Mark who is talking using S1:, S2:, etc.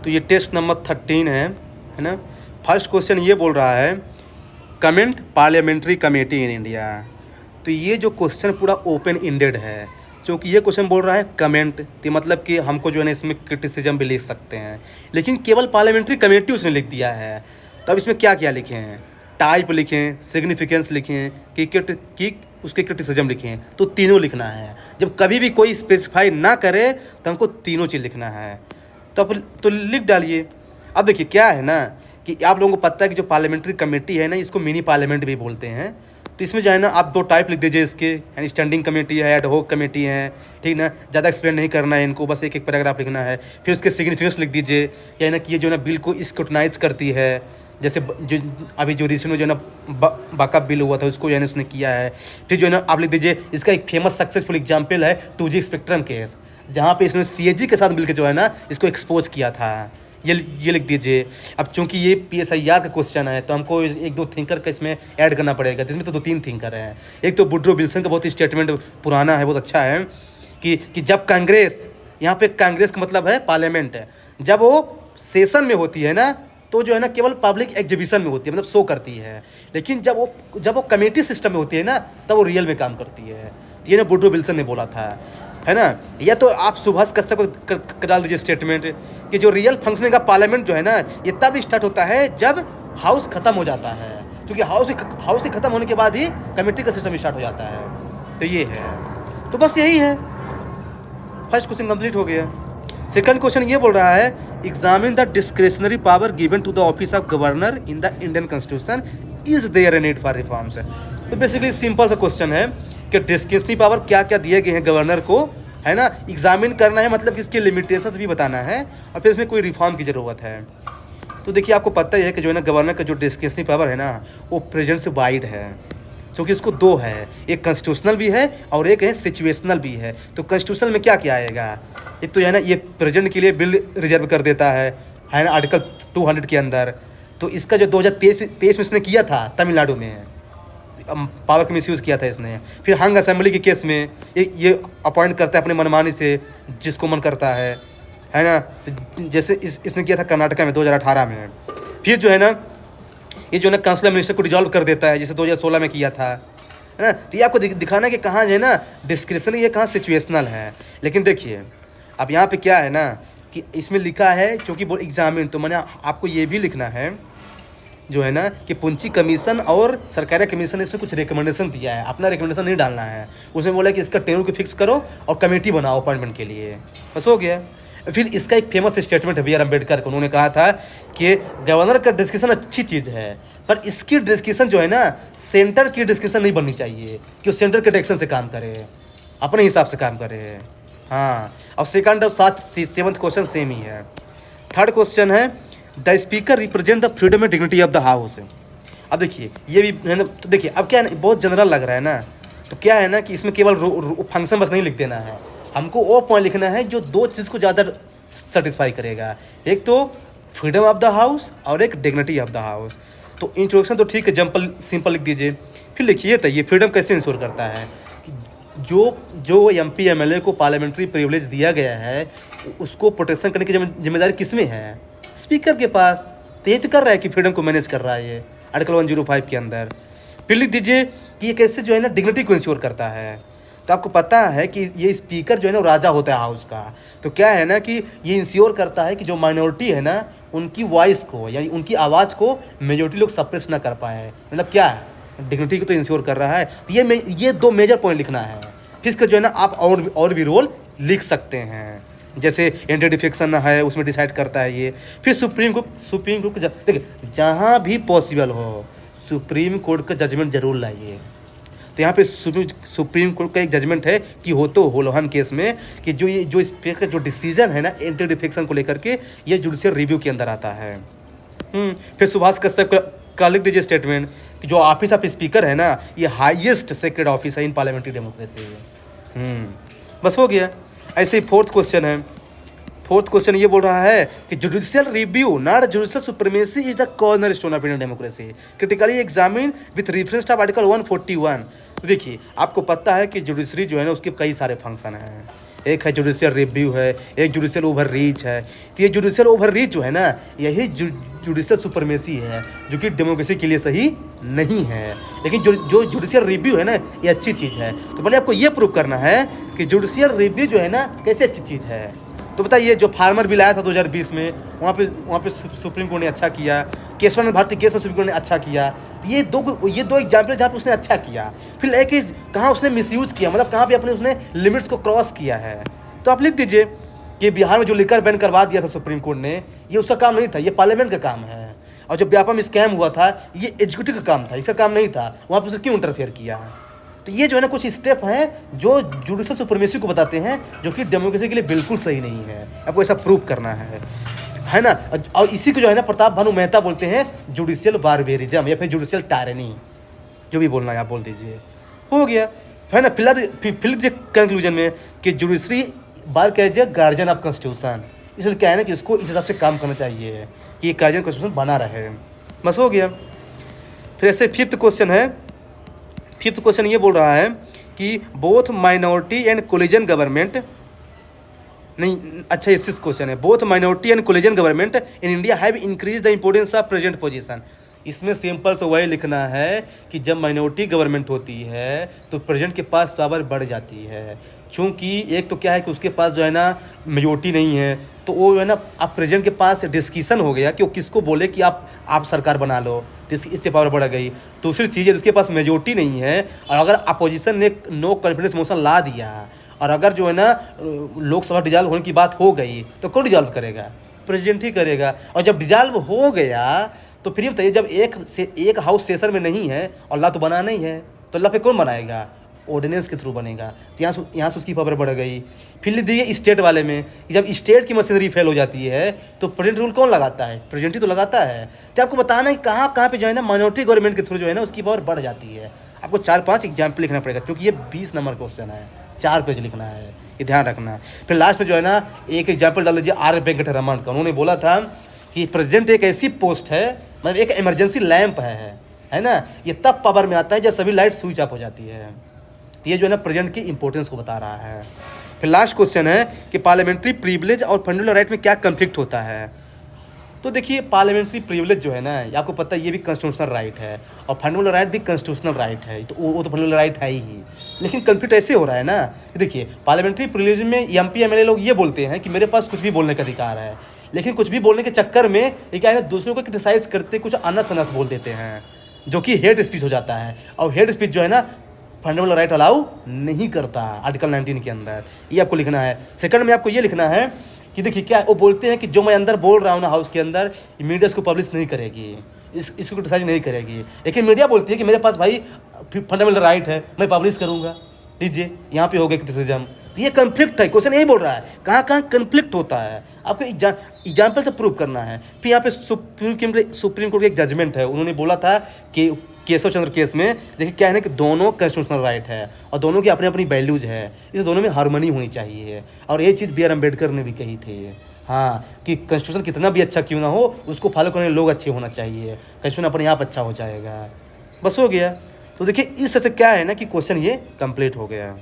S1: तो ये test number 13 है ना। फर्स्ट क्वेश्चन ये बोल रहा है comment parliamentary committee in India. तो ये जो क्वेश्चन पूरा ओपन इंडेड है, क्योंकि ये क्वेश्चन बोल रहा है कमेंट, तो मतलब कि हमको जो है ना इसमें क्रिटिसिज्म भी लिख सकते हैं, लेकिन केवल पार्लियामेंट्री कमेटी उसने लिख दिया है। तो अब इसमें क्या क्या लिखे हैं, टाइप लिखें, सिग्निफिकेंस लिखें कि उसके क्रिटिसिज्म लिखें, तो तीनों लिखना है। जब कभी भी कोई स्पेसिफाई ना करे तो हमको तीनों चीज़ लिखना है। तो लिख डालिए। अब देखिए क्या है ना कि आप लोगों को पता है कि जो पार्लियामेंट्री कमेटी है ना, इसको मिनी पार्लियामेंट भी बोलते हैं। तो इसमें जो है ना आप 2 टाइप लिख दीजिए इसके, यानी स्टैंडिंग कमेटी है, एड होक कमेटी है, ठीक ना। ज़्यादा एक्सप्लेन नहीं करना है इनको, बस एक एक पैराग्राफ लिखना है। फिर उसके सिग्निफिकेंस लिख दीजिए, यानी ना कि ये जो है ना बिल को स्क्रूटनाइज करती है। जैसे जो अभी जो रिसेंट में जो है ना बाका बिल हुआ था उसको जो है ना उसने किया है। फिर जो है ना आप लिख दीजिए इसका एक फेमस सक्सेसफुल एग्जाम्पल है 2G स्पेक्ट्रम केस, जहाँ पे इसने CAG के साथ मिलकर जो है ना इसको एक्सपोज किया था। ये लिख दीजिए। अब चूंकि ये PSIR का क्वेश्चन है तो हमको 1-2 थिंकर का इसमें ऐड करना पड़ेगा, जिसमें तो 2-3 थिंकर हैं। एक तो वुड्रो विल्सन का बहुत स्टेटमेंट पुराना है, बहुत अच्छा है कि जब कांग्रेस, यहाँ पे कांग्रेस का मतलब है पार्लियामेंट है, जब वो सेशन में होती है ना तो जो है ना केवल पब्लिक एग्जीबिशन में होती है, मतलब शो करती है। लेकिन जब वो कमेटी सिस्टम में होती है ना तब वो रियल में काम करती है। तो ये ना वुड्रो विल्सन ने बोला था, है ना। या तो आप सुभाष कश्यप को डाल दीजिए स्टेटमेंट कि जो रियल फंक्शनिंग का पार्लियामेंट जो है ना ये तब स्टार्ट होता है जब हाउस खत्म हो जाता है, क्योंकि हाउस के खत्म होने के बाद ही कमेटी का सिस्टम स्टार्ट हो जाता है। तो ये है, तो बस यही है। फर्स्ट क्वेश्चन कंप्लीट हो गया। सेकंड क्वेश्चन ये बोल रहा है examine the discretionary power given to the office of governor in the Indian constitution, is there a need for reforms. तो बेसिकली सिंपल सा क्वेश्चन है कि डिस्क्रिशनरी पावर क्या क्या दिए गए हैं गवर्नर को, है ना। एग्जामिन करना है मतलब कि इसके लिमिटेशंस भी बताना है और फिर इसमें कोई रिफॉर्म की ज़रूरत है। तो देखिए आपको पता ही है कि जो है ना गवर्नर का जो डिस्क्रिशनरी पावर है ना वो प्रेजेंट से वाइड है, क्योंकि इसको 2 है, एक कॉन्स्टिट्यूशनल भी है और एक है सिचुएशनल भी है। तो कॉन्स्टिट्यूशनल में क्या क्या आएगा, एक तो है ना ये प्रेजेंट के लिए बिल रिजर्व कर देता है ना, आर्टिकल 200 के अंदर। तो इसका जो 2023 में इसने किया था तमिलनाडु में, पावर का मिसयूज़ किया था इसने। फिर हंग असेंबली के केस में ये अपॉइंट करता है अपने मनमानी से जिसको मन करता है ना। तो जैसे इसने किया था कर्नाटका में 2018 में। फिर जो है ना ये जो है ना काउंसिल मिनिस्टर को डिजॉल्व कर देता है, जैसे 2016 में किया था, है ना। तो ये आपको दिखाना है कि कहाँ जो है ना डिस्क्रिशनरी है, कहाँ सिचुएशनल है। लेकिन देखिए अब यहाँ पे क्या है ना कि इसमें लिखा है क्योंकि वो एग्जामिन, तो मैंने आपको ये भी लिखना है जो है ना कि पुंची कमीशन और सरकारी कमीशन ने इसमें कुछ रिकमेंडेशन दिया है, अपना रिकमेंडेशन नहीं डालना है। उसने बोला कि इसका टेन्योर को फिक्स करो और कमेटी बनाओ अपॉइंटमेंट के लिए, बस हो गया। फिर इसका एक फेमस स्टेटमेंट है BR अम्बेडकर का, उन्होंने कहा था कि गवर्नर का डिस्कशन अच्छी चीज़ है पर इसकी डिस्कशन जो है ना सेंटर की डिस्कशन नहीं बननी चाहिए कि वो सेंटर के डायरेक्शन से काम करे, अपने हिसाब से काम करे। हाँ, और सेकंड और 7th क्वेश्चन सेम ही है। थर्ड क्वेश्चन है the speaker represent the freedom and dignity of the house. अब देखिए ये भी है ना, तो देखिए अब क्या है ना बहुत जनरल लग रहा है ना, तो क्या है ना कि इसमें केवल फंक्शन बस नहीं लिख देना है, हमको वो पॉइंट लिखना है जो 2 चीज़ को ज़्यादा सेटिस्फाई करेगा, एक तो फ्रीडम ऑफ द हाउस और एक डिग्निटी ऑफ द हाउस। तो इंट्रोडक्शन तो ठीक है, सिंपल लिख दीजिए। फिर लिखिए तो ये फ्रीडम कैसे इंश्योर करता है कि जो MP MLA को पार्लियामेंट्री प्रिविलेज दिया गया है उसको प्रोटेक्शन करने की जिम्मेदारी किस में है, स्पीकर के पास। तो ये तो कर रहा है कि फ्रीडम को मैनेज कर रहा है ये आर्टिकल 105 के अंदर। फिर लिख दीजिए कि ये कैसे जो है ना डिग्निटी को इंश्योर करता है। तो आपको पता है कि ये स्पीकर जो है ना राजा होता है हाउस का। तो क्या है ना कि ये इंश्योर करता है कि जो माइनॉरिटी है ना उनकी वॉइस को यानी उनकी आवाज़ को मेजोरिटी लोग सप्रेस ना कर पाए, मतलब क्या है डिग्निटी को तो इंश्योर कर रहा है। तो ये 2 मेजर पॉइंट लिखना है। फिर इसका जो है ना आप और भी रोल लिख सकते हैं, जैसे एंटी डिफेक्शन है उसमें डिसाइड करता है ये। फिर सुप्रीम कोर्ट देखिए जहाँ भी पॉसिबल हो सुप्रीम कोर्ट का जजमेंट जरूर लाइए। तो यहाँ पे सुप्रीम कोर्ट का एक जजमेंट है कि हो तो होलोहन केस में कि जो स्पीकर का जो डिसीजन है ना एंटी डिफेक्शन को लेकर के ये जुडिशियल रिव्यू के अंदर आता है। फिर सुभाष कश्यप का लिख दीजिए स्टेटमेंट कि जो ऑफिस ऑफ स्पीकर है ना ये हाईएस्ट सेक्रेड ऑफिस है इन पार्लियामेंट्री डेमोक्रेसी। बस हो गया। ऐसे ही 4th क्वेश्चन है। 4th क्वेश्चन ये बोल रहा है कि judicial review not judicial supremacy is the corner stone of Indian democracy, critically examine with reference to article 141। तो देखिए आपको पता है कि जुडिशरी जो है ना उसके कई सारे फंक्शन हैं, एक है जुडिशियल रिव्यू है, एक जुडिशियल ओवर रीच है। तो ये जुडिशियल ओवर रीच जो है ना, यही जुडिशियल सुपरमेसी है, जो कि डेमोक्रेसी के लिए सही नहीं है। लेकिन जो जुडिशियल रिव्यू है ना, ये अच्छी चीज़ है। तो पहले आपको ये प्रूव करना है कि जुडिशियल रिव्यू जो है ना कैसे अच्छी चीज़ है। तो बताइए, जो फार्मर बिल आया था 2020 में, वहाँ पे सुप्रीम कोर्ट ने अच्छा किया। केशवानंद भारती केस में सुप्रीम कोर्ट ने अच्छा किया। ये दो एग्जाम्पल जहाँ पे उसने अच्छा किया। फिर एक ही कहाँ उसने मिसयूज किया, मतलब कहाँ पे अपने उसने लिमिट्स को क्रॉस किया है। तो आप लिख दीजिए कि बिहार में जो लिकर बैन करवा दिया था सुप्रीम कोर्ट ने, ये उसका काम नहीं था, ये पार्लियामेंट का काम है। और जब व्यापम स्कैम हुआ था, ये एग्जीक्यूटिव का काम था, इसका काम नहीं था। वहाँ पर उसने क्यों इंटरफेयर किया है? तो ये जो है ना कुछ स्टेप हैं जो जुडिशल सुप्रीमेसी को बताते हैं, जो कि डेमोक्रेसी के लिए बिल्कुल सही नहीं है। आपको ऐसा प्रूव करना है ना। और इसी को जो है ना प्रताप भानु मेहता बोलते हैं जुडिशियल बारबेरिज्म या फिर जुडिशियल टायरनी, जो भी बोलना है आप बोल दीजिए। हो गया है ना। फिर कंक्लूजन में कि जुडिशरी बार कैज गार्जियन ऑफ कॉन्स्टिट्यूशन, इसलिए क्या है ना कि उसको इस हिसाब से काम करना चाहिए कि ये गार्जियन कॉन्स्टिट्यूशन बना रहे। बस हो गया। फिर ऐसे फिफ्थ क्वेश्चन ये बोल रहा है कि both minority and collision government, नहीं अच्छा ये सिक्स क्वेश्चन है, both minority and collision government in India have increase the importance of present position. इसमें सिंपल तो वही लिखना है कि जब माइनॉरिटी गवर्नमेंट होती है तो प्रेजेंट के पास पावर बढ़ जाती है। क्योंकि एक तो क्या है कि उसके पास जो है ना मेजोरिटी नहीं है, तो वो है ना अब प्रेजेंट के पास डिस्कशन हो गया कि वो किसको बोले कि आप सरकार बना लो, तो इससे पावर बढ़ गई। दूसरी चीज़ है, उसके पास मेजोरिटी नहीं है, और अगर अपोजिशन ने नो कॉन्फिडेंस मोशन ला दिया, और अगर जो है ना लोकसभा डिजॉल्व होने की बात हो गई, तो कौन डिजॉल्व करेगा? प्रेसिडेंट ही करेगा। और जब डिजॉल्व हो गया तो फिर ये बताइए, जब एक हाउस सेशन में नहीं है और लॉ तो बनाना ही है, तो लॉ पे कौन बनाएगा? ऑर्डिनेंस के थ्रू बनेगा। तो यहाँ से उसकी पावर बढ़ गई। फिर लिख दीजिए स्टेट वाले में, जब स्टेट की मशीनरी फेल हो जाती है तो प्रेजेंट रूल कौन लगाता है? प्रेजेंट ही तो लगाता है। तो आपको बताना है कहाँ पे जो है ना माइनॉरिटी गवर्नमेंट के थ्रू जो है ना उसकी पावर बढ़ जाती है। आपको 4-5 एग्जाम्पल लिखना पड़ेगा, क्योंकि ये 20 नंबर क्वेश्चन है, 4 पेज लिखना है, ये ध्यान रखना। फिर लास्ट में जो है ना एक एग्जाम्पल डाल दीजिए आर वेंकटरमण का। उन्होंने बोला था कि प्रेसिडेंट एक ऐसी पोस्ट है, मतलब एक इमरजेंसी लैंप है ना, ये तब पावर में आता है जब सभी लाइट स्विच ऑफ हो जाती है। तो ये जो है ना प्रेजेंट की इंपॉर्टेंस को बता रहा है। फिर लास्ट क्वेश्चन है कि पार्लियामेंट्री प्रिविलेज और फंडामेंटल राइट में क्या कन्फ्लिक्ट होता है। तो देखिए, पार्लियामेंट्री प्रिविलेज जो है ना, आपको पता है ये भी कॉन्स्टिट्यूशनल राइट है, और फंडामेंटल राइट भी कॉन्स्टिट्यूशनल राइट है। तो वो तो फंडामेंटल राइट है ही, लेकिन कन्फ्लिक्ट ऐसे हो रहा है ना कि देखिए, पार्लियामेंट्री प्रिविलेज में एमपी एमएलए लोग ये बोलते हैं कि मेरे पास कुछ भी बोलने का अधिकार है, लेकिन कुछ भी बोलने के चक्कर में ये क्या है ना दूसरों को क्रिटिसाइज करते कुछ अनर्थ शनर्थ बोल देते हैं, जो कि हेट स्पीच हो जाता है। और हेट स्पीच जो है ना फंडामेंटल राइट अलाउ नहीं करता आर्टिकल 19 के अंदर। ये आपको लिखना है। सेकंड में आपको ये लिखना है कि देखिए क्या वो बोलते हैं कि जो मैं अंदर बोल रहा हूँ ना हाउस के अंदर, मीडिया इसको पब्लिश नहीं करेगी, इसको क्रिटिसाइज नहीं करेगी, लेकिन मीडिया बोलती है कि मेरे पास भाई फंडामेंटल राइट है, मैं पब्लिश करूँगा। लीजिए यहाँ पे हो गया क्रिटिसिज्म। तो ये कन्फ्लिक्ट है, क्वेश्चन यही बोल रहा है कहाँ कहाँ कन्फ्लिक्ट होता है, आपको एग्जाम्पल से प्रूव करना है। फिर यहाँ पे सुप्रीम कोर्ट की एक जजमेंट है, उन्होंने बोला था कि केशव चंद्र केस में देखिए क्या है ना कि दोनों कॉन्स्टिट्यूशनल राइट है और दोनों की अपनी अपनी वैल्यूज है, इस दोनों में हार्मनी होनी चाहिए। और ये चीज़ B.R. अम्बेडकर ने भी कही थी, हाँ, कि कॉन्स्टिट्यूशन कितना भी अच्छा क्यों ना हो, उसको फॉलो करने लोग अच्छे होना चाहिए, कॉन्स्टिट्यूशन अपने आप अच्छा हो जाएगा। बस हो गया। तो देखिए इस तरह से क्या है ना कि क्वेश्चन ये कंप्लीट हो गया।